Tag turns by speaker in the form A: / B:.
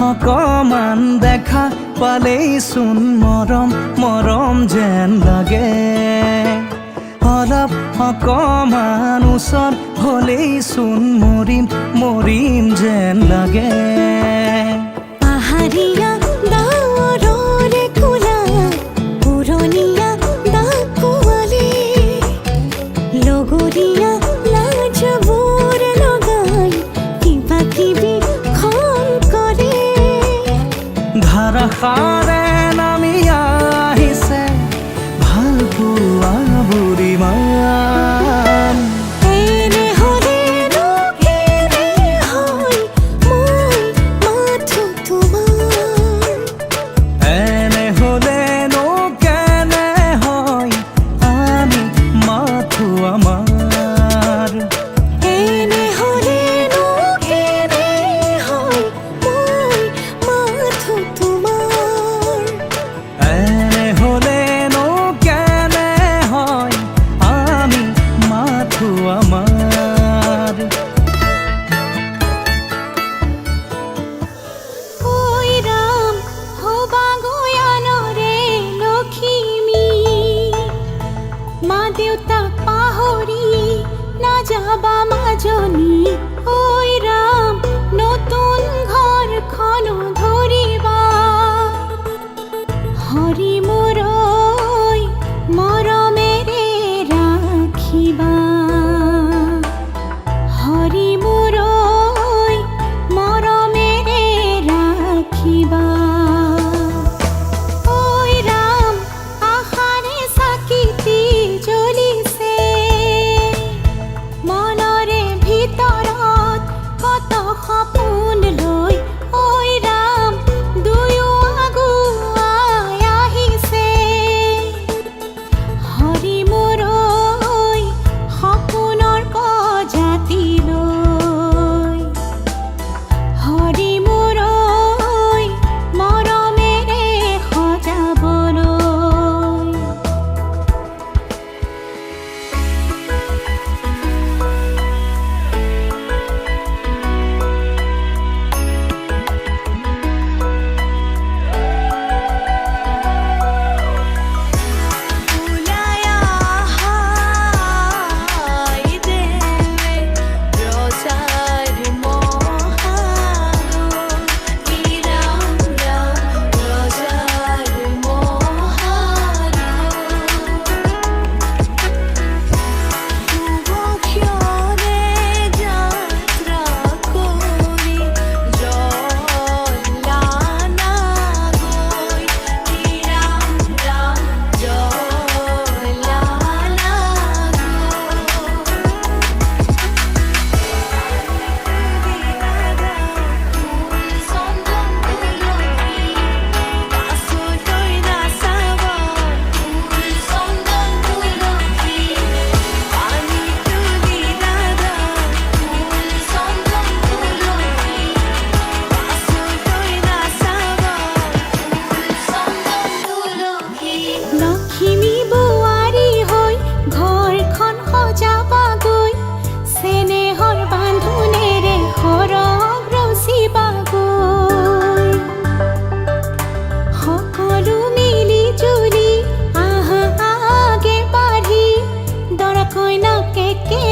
A: অকমান দেখা পালেই চোন মৰম মৰম যেন লাগে অলপ অকমান ওচৰ হ'লেই চোন মৰিম মৰিম যেন লাগে
B: পাহাৰীয়া ডাৱৰৰে কোলা পুৰণীয়া ডাকুৱালে লগৰীয়া লাজবোৰ লগাই কিবা কিবি খন কৰে
A: ধাৰাসাৰে নামি আহিছে ভাল পোৱা বুঢ়ীমান
B: এনে হ'লেনো কেনে হয় মই মাথো তোমাৰ
A: এনে হ'লেনো কেনে হয় আমি মাথো আমাৰ
B: এনে হ'লেনো কেনে হয় মই মাথো তোমাৰ
A: এনে হ'লেনো কেনে হয় আমি মাথো আমাৰ
B: ঐ ৰাম হবা গয়ানৰে লখিমী মা দেউতাক পাহৰি নাযাবা মাজনী ঐ ৰাম নতুন ঘৰখনো ধৰিবা হৰি মোৰ ঐ মৰমেৰে ৰাখিবা হৰি মোৰ ঐ মৰমেৰে ৰাখিবা ঐ ৰাম আশাৰে চাকিটি জ্বলিছে মনৰে ভিতৰত কত সপোন লৈ ঐ ৰাম দুয়ো আগুৱাই আহিছে হৰি মোৰ ঐ সপোনৰ প্ৰজাতি লৈ হৰি মোৰ ঐ মৰমেৰে সজাবলৈ
C: ওলাই আহাই দেৱে ৰজাৰ মহালো ৰাম ৰাম ৰজাৰ মহালো সুবক্ষৰে যাত্ৰা কৰি জলানা গৈ ৰাম ৰাম জলানা
B: লখিমী বোৱাৰী হৈ ঘৰখন সজাবাগৈ চেনেহৰ বান্ধোনেৰে সৰগ ৰচিবাগৈ সকলো মিলি জুলি আহা আগে বাঢ়ি দৰা কইনাক একে